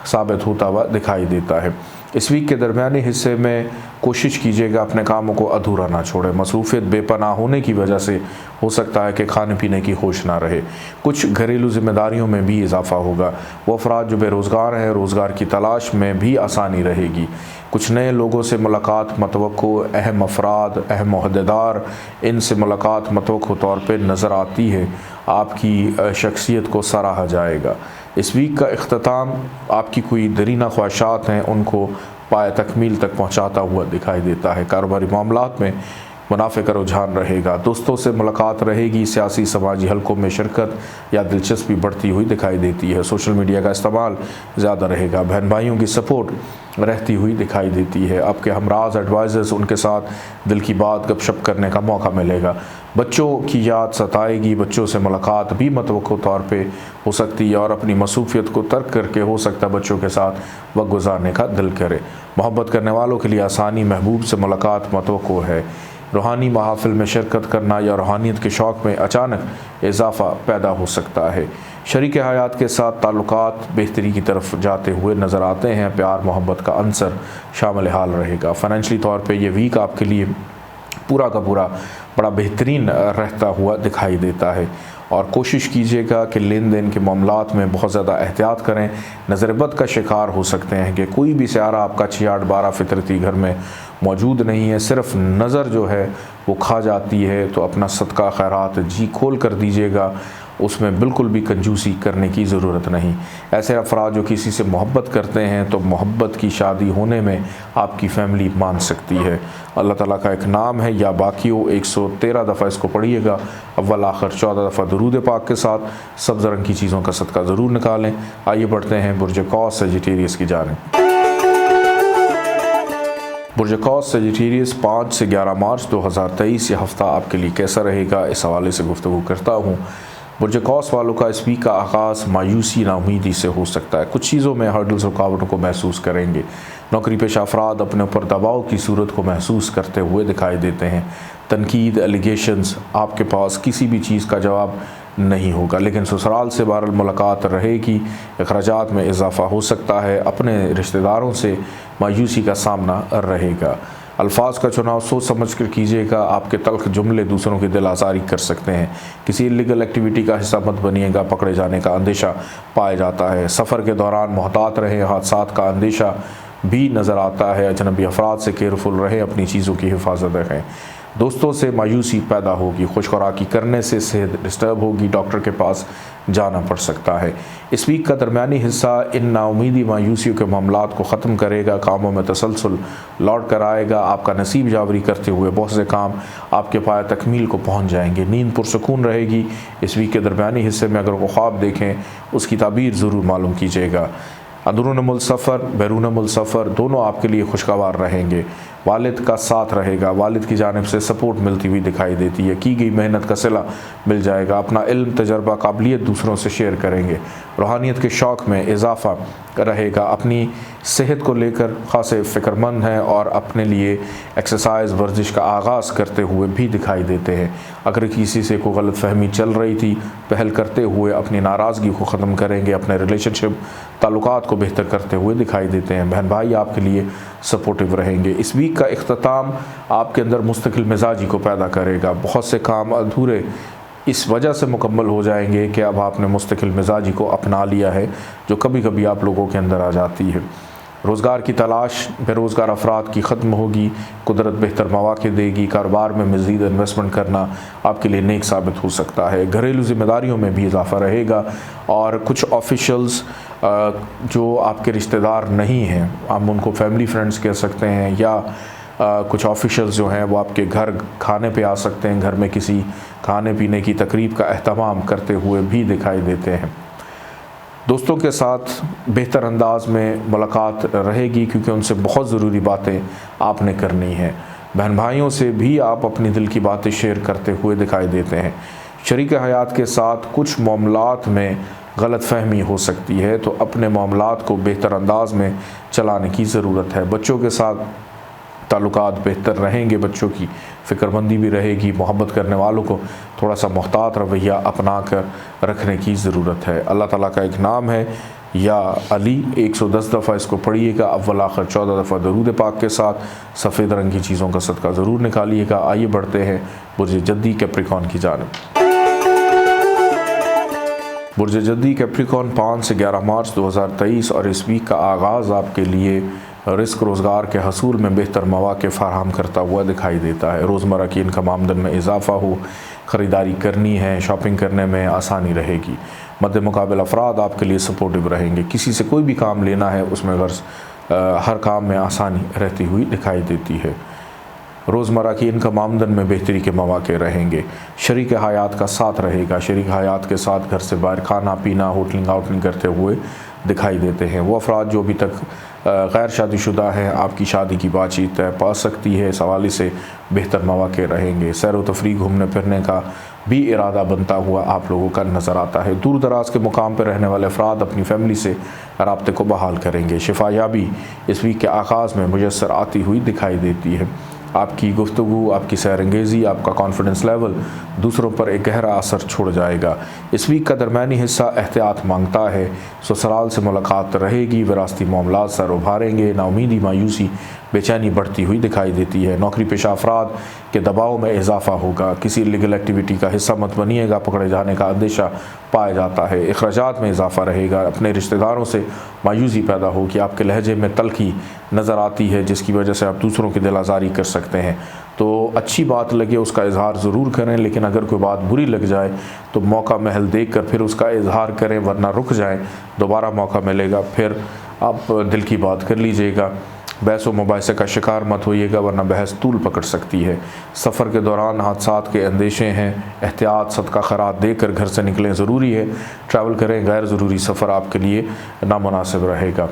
साबित होता हुआ दिखाई देता है। इस वीक के दरमियानी हिस्से में कोशिश कीजिएगा अपने कामों को अधूरा ना छोड़ें। मसरूफियत बेपनाह होने की वजह से हो सकता है कि खाने पीने की होश ना रहे। कुछ घरेलू जिम्मेदारियों में भी इजाफा होगा। वो अफराद जो बेरोज़गार हैं, रोज़गार की तलाश में भी आसानी रहेगी। कुछ नए लोगों से मुलाकात मतवक्को, अहम अफराद, अहम ओहदेदार, इनसे मुलाकात मतवक्को तौर पर नज़र आती है। आपकी शख्सियत को सराहा जाएगा। इस वीक का इख्तिताम आपकी कोई दरीना ख्वाहिशात हैं उनको पाए तकमील तक पहुँचाता हुआ दिखाई देता है। कारोबारी मामलात में मुनाफे का रुझान रहेगा। दोस्तों से मुलाकात रहेगी। सियासी समाजी हलकों में शिरकत या दिलचस्पी बढ़ती हुई दिखाई देती है। सोशल मीडिया का इस्तेमाल ज़्यादा रहेगा। बहन भाइयों की सपोर्ट रहती हुई दिखाई देती है। आपके हमराज एडवाइज़र्स, उनके साथ दिल की बात गपशप करने का मौका मिलेगा। बच्चों की याद सताएगी। बच्चों से मुलाकात भी मतवक्को तौर पे हो सकती है और अपनी मसरूफियत को तर्क करके हो सकता है बच्चों के साथ वक्त गुजारने का दिल करे। मोहब्बत करने वालों के लिए आसानी, महबूब से मुलाकात मतवक्को है। रूहानी महाफिल में शिरकत करना या रूहानियत के शौक़ में अचानक इजाफ़ा पैदा हो सकता है। शरीक हयात के साथ ताल्लुकात बेहतरी की तरफ जाते हुए नज़र आते हैं। प्यार मोहब्बत का अंसर शामिल हाल रहेगा। फ़ाइनेंशली तौर पे ये वीक आपके लिए पूरा का पूरा बड़ा बेहतरीन रहता हुआ दिखाई देता है और कोशिश कीजिएगा कि लेन देन के मामलात में बहुत ज़्यादा एहतियात करें। नज़रबद का शिकार हो सकते हैं कि कोई भी सियारा आपका 6, 8, 12 फितरती घर में मौजूद नहीं है, सिर्फ नज़र जो है वो खा जाती है। तो अपना सदका खैरात जी खोल कर दीजिएगा, उसमें बिल्कुल भी कंजूसी करने की ज़रूरत नहीं। ऐसे अफराद जो किसी से मोहब्बत करते हैं तो मोहब्बत की शादी होने में आपकी फ़ैमिली मान सकती है। अल्लाह ताला का एक नाम है या बाकियों, 113 दफ़ा इसको पढ़िएगा, अव्वल आखिर 14 दफ़ा दरूद पाक के साथ। सब्ज़ रंग की चीज़ों का सदका ज़रूर निकालें। आइए बढ़ते हैं बुर्ज कौस सजिटेरियस की जानिब। बुर्ज कौस सजिटेरियस 5 से 11 मार्च 2023 ये हफ़्ता आपके लिए कैसा रहेगा, इस हवाले से गुफ्तगू करता हूँ। बुर्ज कौस वालों का इस वीक का आगाज़ मायूसी, नाउमीदी से हो सकता है। कुछ चीज़ों में हर्डल्स, रुकावटों को महसूस करेंगे। नौकरी पेशा अफराद अपने ऊपर दबाव की सूरत को महसूस करते हुए दिखाई देते हैं। तनकीद, एलिगेशंस, आपके पास किसी भी चीज़ का जवाब नहीं होगा। लेकिन ससुराल से बहरहाल मुलाकात रहेगी। अखराजात में इजाफ़ा हो सकता है। अपने रिश्तेदारों से मायूसी का सामना रहेगा। अल्फाज का चुनाव सोच समझ कर कीजिएगा। आपके तल्ख जुमले दूसरों की दिल आज़ारी कर सकते हैं। किसी इलीगल एक्टिविटी का हिस्सा मत बनिएगा, पकड़े जाने का अंदेशा पाया जाता है। सफ़र के दौरान मोहतात रहें, हादसात का अंदेशा भी नज़र आता है। अजनबी अफराद से केयरफुल रहें, अपनी चीज़ों की हिफाजत रखें। दोस्तों से मायूसी पैदा होगी। खुशखुराकी करने से सेहत डिस्टर्ब होगी, डॉक्टर के पास जाना पड़ सकता है। इस वीक का दरमियानी हिस्सा इन नाउमीदी, मायूसियों के मामलात को ख़त्म करेगा। कामों में तसलसल लौट कर आएगा। आपका नसीब जावरी करते हुए बहुत से काम आपके पाए तकमील को पहुँच जाएंगे। नींद पुरसकून रहेगी। इस वीक के दरमियानी हिस्से में अगर वो ख्वाब देखें, उसकी ताबीर ज़रूर मालूम कीजिएगा। अंदरून मुल्क सफ़र, बैरून मुल्क सफ़र दोनों आपके लिए खुशगवार रहेंगे। वालिद का साथ रहेगा। वालिद की जानिब से सपोर्ट मिलती हुई दिखाई देती है। की गई मेहनत का सिला मिल जाएगा। अपना इल्म, तजर्बा, काबिलियत दूसरों से शेयर करेंगे। रूहानियत के शौक़ में इजाफ़ा रहेगा। अपनी सेहत को लेकर ख़ासे फ़िक्रमंद हैं और अपने लिए एक्सरसाइज, वर्जिश का आगाज़ करते हुए भी दिखाई देते हैं। अगर किसी से कोई गलत फहमी चल रही थी, पहल करते हुए अपनी नाराज़गी को ख़त्म करेंगे। अपने रिलेशनशिप, ताल्लुकात को बेहतर करते हुए दिखाई देते हैं। बहन भाई आपके लिए सपोर्टिव रहेंगे। इस वीक का इख्तिताम आपके अंदर मुस्तकिल मिजाजी को पैदा करेगा। बहुत से काम अधूरे इस वजह से मुकम्मल हो जाएंगे कि अब आपने मुस्तकिल मिजाजी को अपना लिया है, जो कभी कभी आप लोगों के अंदर आ जाती है। रोज़गार की तलाश बेरोज़गार अफराद की ख़त्म होगी। कुदरत बेहतर मौक़े देगी। कारोबार में मज़ीद इन्वेस्टमेंट करना आपके लिए नेक साबित हो सकता है। घरेलू ज़िम्मेदारियों में भी इजाफ़ा रहेगा और कुछ ऑफिशल्स जो आपके रिश्तेदार नहीं हैं, हम उनको फैमिली फ्रेंड्स कह सकते हैं, या कुछ ऑफिशल्स जो हैं वो आपके घर खाने पे आ सकते हैं। घर में किसी खाने पीने की तकरीब का एहतमाम करते हुए भी दिखाई देते हैं। दोस्तों के साथ बेहतर अंदाज में मुलाकात रहेगी क्योंकि उनसे बहुत ज़रूरी बातें आपने करनी है। बहन भाइयों से भी आप अपनी दिल की बातें शेयर करते हुए दिखाई देते हैं। शरीक हयात के साथ कुछ मामलात में गलत फहमी हो सकती है, तो अपने मामलात को बेहतर अंदाज में चलाने की ज़रूरत है। बच्चों के साथ ताल्लुकात बेहतर रहेंगे, बच्चों की फ़िक्रमंदी भी रहेगी। मोहब्बत करने वालों को थोड़ा सा मोहतात रवैया अपना कर रखने की ज़रूरत है। अल्लाह ताला का एक नाम है या अली, 110 दफ़ा इसको पढ़िएगा, अव्वल आखिर 14 दफ़ा दरूद पाक के साथ। सफ़ेद रंग की चीज़ों का सदका ज़रूर निकालिएगा। आइए बढ़ते हैं बुर्ज जद्दी कैप्रिकॉन की जानिब। बुर्ज जद्दी कैप्रिकॉन 5 से 11 मार्च 2023 और इस वीक का आगाज़ आपके लिए रिस्क रोज़गार के हसूल में बेहतर मौक़े फ़राहम करता हुआ दिखाई देता है। रोज़मर्रा की इनकम आमदन में इजाफ़ा हो, ख़रीदारी करनी है, शॉपिंग करने में आसानी रहेगी। मद्दे मुकाबिल अफराद आपके लिए सपोर्टिव रहेंगे। किसी से कोई भी काम लेना है उसमें गर्ज हर काम में आसानी रहती हुई दिखाई देती है। रोज़मर्रा की इनकम आमदन में बेहतरी के मौक़े रहेंगे। शरीक हयात का साथ रहेगा। शरीक हयात के साथ घर से बाहर खाना पीना, होटलिंग आउटलिंग करते हुए दिखाई देते हैं। वो अफराद जो अभी तक गैर शादीशुदा हैं, आपकी शादी की बातचीत तय पा सकती है। इस हवाले से बेहतर मौक़े रहेंगे। सैर व तफरीह, घूमने फिरने का भी इरादा बनता हुआ आप लोगों का नज़र आता है। दूर दराज के मुकाम पर रहने वाले अफराद अपनी फैमिली से राब्ते को बहाल करेंगे। शिफायाबी इस वीक के आगाज़ में मुयस्सर आती हुई दिखाई देती है। आपकी गुफ्तगू, आपकी सैरंगेज़ी, आपका कॉन्फिडेंस लेवल दूसरों पर एक गहरा असर छोड़ जाएगा। इस वीक का दरमियानी हिस्सा एहतियात मांगता है। ससुराल से मुलाकात रहेगी। विरासती मामलात सर उभारेंगे। नाउमीदी, मायूसी, बेचैनी बढ़ती हुई दिखाई देती है। नौकरी पेशा अफराद के दबाव में इजाफा होगा। किसी लीगल एक्टिविटी का हिस्सा मत बनिएगा, पकड़े जाने का अंदेशा पाया जाता है। अखराजात में इजाफा रहेगा। अपने रिश्तेदारों से मायूसी पैदा होगी। आपके लहजे में तल्खी नज़र आती है जिसकी वजह से आप दूसरों की दिल आज़ारी कर सकते हैं। तो अच्छी बात लगे उसका इजहार ज़रूर करें, लेकिन अगर कोई बात बुरी लग जाए तो मौका महल देख कर फिर उसका इजहार करें, वरना रुक जाएं। दोबारा मौका मिलेगा फिर आप दिल की बात कर लीजिएगा। बहस व मुबाहिसे का शिकार मत होइएगा, वरना बहस तूल पकड़ सकती है। सफ़र के दौरान हादसात के अंदेशे हैं। एहतियात, सदका खैरात देकर घर से निकलें ज़रूरी है। ट्रैवल करें, गैर ज़रूरी सफ़र आपके लिए नामुनासिब रहेगा।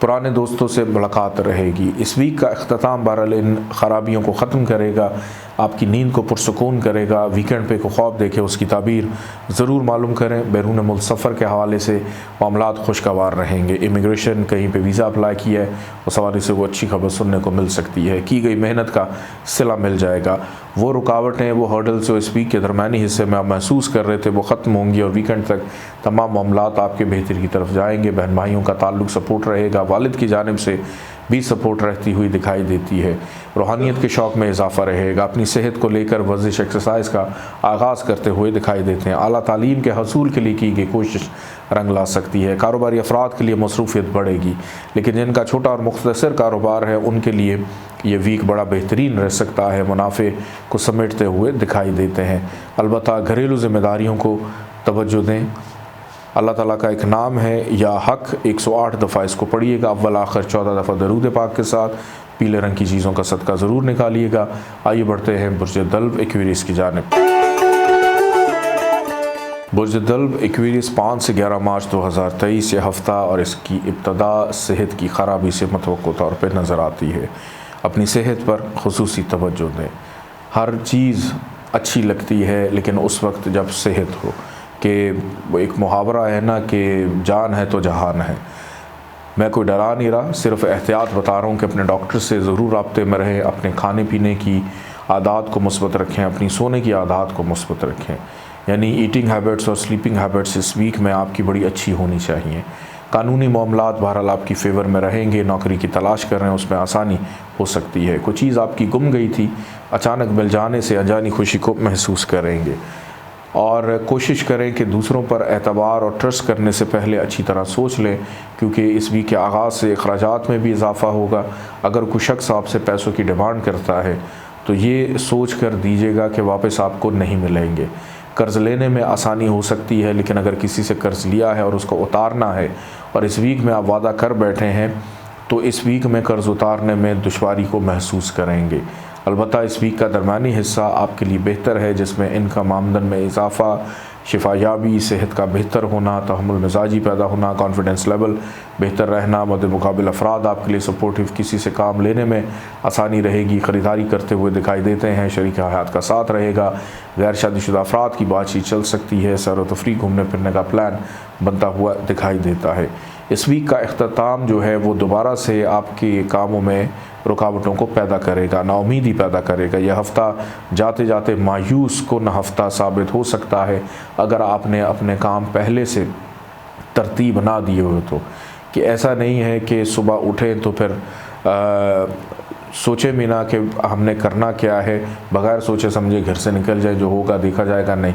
पुराने दोस्तों से मुलाकात रहेगी। इस वीक का अख्ताम बहरहाल इन ख़राबियों को ख़त्म करेगा, आपकी नींद को पुरसकून करेगा। वीकेंड पे को ख्वाब देखे उसकी ताबीर ज़रूर मालूम करें। बैरून मुल्क सफ़र के हवाले से मामलात खुशगवार रहेंगे। इमिग्रेशन, कहीं पे वीज़ा अप्लाई किया है, उस हवाले से वो अच्छी खबर सुनने को मिल सकती है। की गई मेहनत का सिला मिल जाएगा। वो रुकावटें, वो हर्डल्स जो इस वीक के दरमियानी हिस्से में आप महसूस कर रहे थे वो ख़त्म होंगी और वीकेंड तक तमाम मामलात आपके बेहतरी की तरफ जाएंगे। बहन भाइयों का ताल्लुक सपोर्ट रहेगा। वालिद की जानिब से भी सपोर्ट रहती हुई दिखाई देती है। रूहानियत के शौक़ में इजाफा रहेगा। अपनी सेहत को लेकर वर्जिश, एक्सरसाइज का आगाज़ करते हुए दिखाई देते हैं। आला तालीम के हसूल के लिए की गई कोशिश रंग ला सकती है। कारोबारी अफराद के लिए मसरूफियत बढ़ेगी, लेकिन जिनका छोटा और मुख्तसर कारोबार है उनके लिए ये वीक बड़ा बेहतरीन रह सकता है। मुनाफे को समेटते हुए दिखाई देते हैं। अलबत्ता घरेलू ज़िम्मेदारियों को तवज्जो दें। अल्लाह ताला का एक नाम है या हक, 108 दफ़ा इसको पढ़िएगा। अव्वल आखिर 14 दफ़ा दरूद पाक के साथ। पीले रंग की चीज़ों का सदका ज़रूर निकालिएगा। आइए बढ़ते हैं बुर्ज दल्ब एक्वेरियस की जानिब। बुर्ज दल्ब एक्वेरियस 5 से 11 मार्च 2023 ये हफ़्ता और इसकी इब्तदा सेहत की ख़राबी से मुतवक्को तौर पर नज़र आती है। अपनी सेहत पर खुसूसी तवज्जो दें। हर चीज़ अच्छी लगती है लेकिन उस वक्त जब सेहत हो, कि एक मुहावरा है ना कि जान है तो जहान है। मैं कोई डरा नहीं रहा, सिर्फ एहतियात बता रहा हूँ कि अपने डॉक्टर से ज़रूर राब्ते में रहें। अपने खाने पीने की आदत को मुस्बत रखें, अपनी सोने की आदत को मुस्बत रखें। यानी ईटिंग हैबिट्स और स्लीपिंग हैबिट्स इस वीक में आपकी बड़ी अच्छी होनी चाहिए। कानूनी मामलात बहरहाल आपकी फ़ेवर में रहेंगे। नौकरी की तलाश कर रहे हैं, उसमें आसानी हो सकती है। कोई चीज़ आपकी गुम गई थी, अचानक मिल जाने से अनजानी खुशी को महसूस करेंगे। और कोशिश करें कि दूसरों पर एतबार और ट्रस्ट करने से पहले अच्छी तरह सोच लें, क्योंकि इस वीक के आगाज़ से अखराजात में भी इजाफ़ा होगा। अगर कोई शख्स आपसे पैसों की डिमांड करता है तो ये सोच कर दीजिएगा कि वापस आपको नहीं मिलेंगे। कर्ज़ लेने में आसानी हो सकती है, लेकिन अगर किसी से कर्ज़ लिया है और उसको उतारना है और इस वीक में आप वादा कर बैठे हैं तो इस वीक में कर्ज़ उतारने में दुश्वारी को महसूस करेंगे। अलबत्ता इस वीक का दरमियानी हिस्सा आपके लिए बेहतर है, जिसमें इनकम आमदन में इजाफ़ा, शिफायाबी, सेहत का बेहतर होना, तहम्मुल मिजाजी पैदा होना, कॉन्फिडेंस लेवल बेहतर रहना। मद्दे मुकाबिल अफराद आपके लिए सपोर्टिव, किसी से काम लेने में आसानी रहेगी। ख़रीदारी करते हुए दिखाई देते हैं। शरीक हयात का साथ रहेगा। गैर शादीशुदा अफराद की बातचीत चल सकती है। सैर व तफरीह, घूमने फिरने का प्लान बनता हुआ दिखाई देता है। इस वीक का इख्तिताम जो है वो दोबारा से आपके कामों में रुकावटों को पैदा करेगा, नाउमीदी पैदा करेगा। यह हफ़्ता जाते जाते मायूस कुन हफ़्ता साबित हो सकता है अगर आपने अपने काम पहले से तरतीब ना दिए हुए तो। कि ऐसा नहीं है कि सुबह उठें तो फिर सोचे भी ना कि हमने करना क्या है, बग़ैर सोचे समझे घर से निकल जाए, जो होगा देखा जाएगा। नहीं,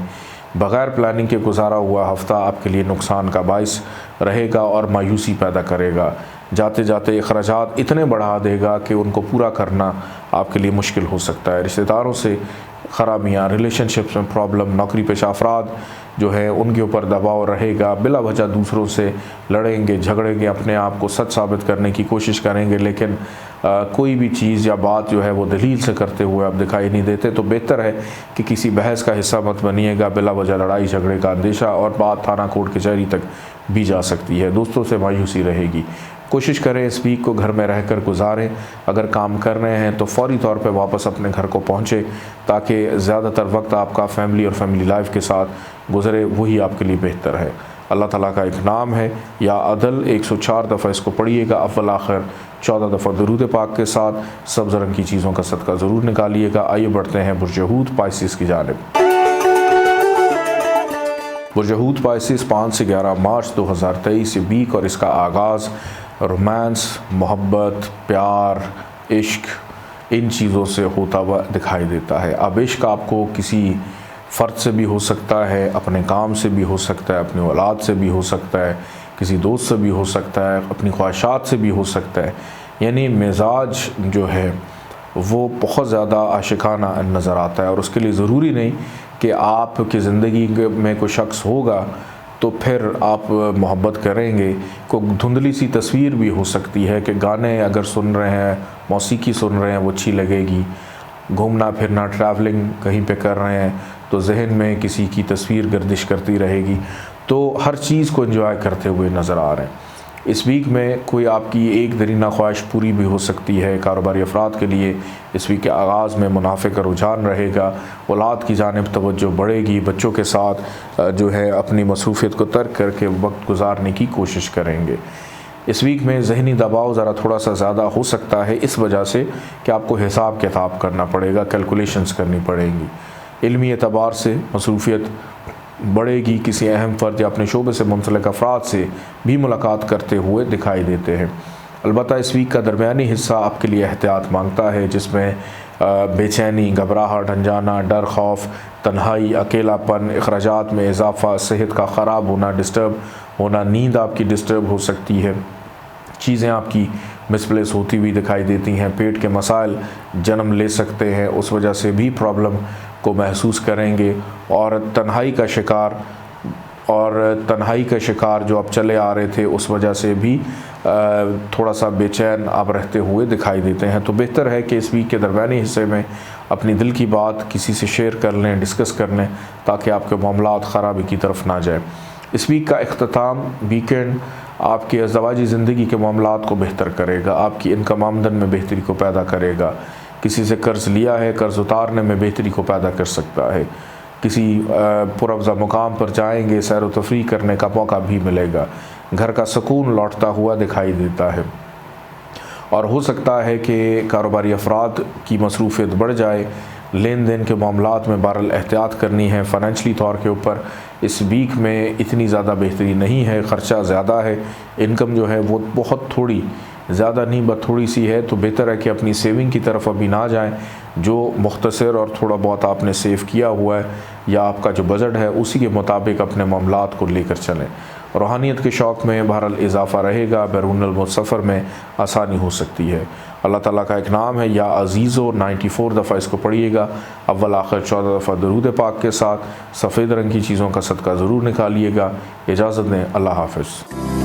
बग़ैर प्लानिंग के गुजारा हुआ हफ़्ता आपके लिए नुकसान का बाइस रहेगा और मायूसी पैदा करेगा। जाते जाते अखराजात इतने बढ़ा देगा कि उनको पूरा करना आपके लिए मुश्किल हो सकता है। रिश्तेदारों से ख़राबियाँ, रिलेशनशिप्स में प्रॉब्लम, नौकरी पेशा अफराद जो है उनके ऊपर दबाव रहेगा। बिला वजह दूसरों से लड़ेंगे, झगड़ेंगे, अपने आप को सच साबित करने की कोशिश करेंगे, लेकिन कोई भी चीज़ या बात जो है वो दलील से करते हुए आप दिखाई नहीं देते। तो बेहतर है कि किसी बहस का हिस्सा मत बनिएगा। बिला वजह लड़ाई झगड़े का अंदेशा और बात थाना कोर्ट कचहरी तक भी जा सकती है। दोस्तों से मायूसी रहेगी। कोशिश करें इस वीक को घर में रहकर गुजारें। अगर काम कर रहे हैं तो फौरी तौर पे वापस अपने घर को पहुँचे, ताकि ज़्यादातर वक्त आपका फैमिली और फैमिली लाइफ के साथ गुजरे, वही आपके लिए बेहतर है। अल्लाह ताला का एक नाम है या अदल, 104 दफ़ा इसको पढ़िएगा, अव्वल आखिर 14 दफ़ा दुरूद पाक के साथ। सब्ज़ रंग की चीज़ों का सदका ज़रूर निकालिएगा। आइए बढ़ते हैं बुर्ज हूत पाइसिस की जानिब। बुर्ज हूत पाइसिस 5 से 11 मार्च 2023 वीक और इसका आगाज़ रोमांस, मोहब्बत, प्यार, इश्क, इन चीज़ों से होता हुआ दिखाई देता है। अब इश्क आपको किसी फ़र्द से भी हो सकता है, अपने काम से भी हो सकता है, अपनी औलाद से भी हो सकता है, किसी दोस्त से भी हो सकता है, अपनी ख्वाहिशात से भी हो सकता है। यानी मिजाज जो है वो बहुत ज़्यादा आशिकाना नज़र आता है। और उसके लिए ज़रूरी नहीं कि आपकी ज़िंदगी में कोई शख्स होगा तो फिर आप मोहब्बत करेंगे। को धुंधली सी तस्वीर भी हो सकती है कि गाने अगर सुन रहे हैं, मौसीकी सुन रहे हैं, वो अच्छी लगेगी। घूमना फिरना, ट्रैवलिंग कहीं पे कर रहे हैं तो जहन में किसी की तस्वीर गर्दिश करती रहेगी। तो हर चीज़ को एंजॉय करते हुए नज़र आ रहे हैं। इस वीक में कोई आपकी एक दरीना ख्वाहिश पूरी भी हो सकती है। कारोबारी अफराद के लिए इस वीक के आगाज़ में मुनाफे का रुझान रहेगा। औलाद की जानिब तवज्जो बढ़ेगी। बच्चों के साथ जो है अपनी मसरूफ़ियत को तर्क करके वक्त गुजारने की कोशिश करेंगे। इस वीक में ज़हनी दबाव ज़रा थोड़ा सा ज़्यादा हो सकता है, इस वजह से कि आपको हिसाब किताब करना पड़ेगा, कैलकुलेशंस करनी पड़ेंगी। इल्मी एतबार से मसरूफ़ियत बढ़ेगी। किसी अहम फ़र्द या अपने शोबे से मुंसलिक अफराद से भी मुलाकात करते हुए दिखाई देते हैं। अलबत्ता इस वीक का दरमियानी हिस्सा आपके लिए एहतियात मांगता है, जिसमें बेचैनी, घबराहट, अनजाना, डर, खौफ, तन्हाई, अकेलापन, अखराजात में इजाफ़ा, सेहत का ख़राब होना, डिस्टर्ब होना, नींद आपकी डिस्टर्ब हो सकती है, चीज़ें आपकी मिसप्लेस होती हुई दिखाई देती हैं, पेट के मसाइल जन्म ले सकते हैं, उस वजह से भी प्रॉब्लम को महसूस करेंगे। और तन्हाई का शिकार जो आप चले आ रहे थे उस वजह से भी थोड़ा सा बेचैन आप रहते हुए दिखाई देते हैं। तो बेहतर है कि इस वीक के दरमियानी हिस्से में अपनी दिल की बात किसी से शेयर कर लें, डिस्कस कर लें, ताकि आपके मामलात ख़राबी की तरफ ना जाए। इस वीक का इख्तिताम वीकेंड आपकी अज़दवाजी ज़िंदगी के मामलात को बेहतर करेगा, आपकी इनकम आमदन में बेहतरी को पैदा करेगा। किसी से कर्ज़ लिया है, कर्ज़ उतारने में बेहतरी को पैदा कर सकता है। किसी पुरअफ़ज़ा मुकाम पर जाएंगे, सैर व तफरीह करने का मौका भी मिलेगा। घर का सुकून लौटता हुआ दिखाई देता है। और हो सकता है कि कारोबारी अफराद की मसरूफ़ियत बढ़ जाए। लेन देन के मामलात में बहरहाल एहतियात करनी है। फ़ाइनेंशली तौर के ऊपर इस वीक में इतनी ज़्यादा बेहतरी नहीं है, ख़र्चा ज़्यादा है, इनकम जो है वो बहुत थोड़ी, ज़्यादा नहीं बस थोड़ी सी है। तो बेहतर है कि अपनी सेविंग की तरफ अभी ना जाएं। जो मुख्तसर और थोड़ा बहुत आपने सेव किया हुआ है या आपका जो बजट है उसी के मुताबिक अपने मामलात को लेकर चलें। रूहानियत के शौक़ में बहरहाल इजाफ़ा रहेगा। बैरूनुल मुल्क सफ़र में आसानी हो सकती है। अल्लाह ताला का एक नाम है या अज़ीज़ो, 94 दफ़ा इसको पढ़िएगा, अव्वल आखिर 14 दफ़ा दुरूद पाक के साथ। सफ़ेद रंग की चीज़ों का सदका ज़रूर निकालिएगा। इजाज़त दें, अल्लाह हाफ़िज़।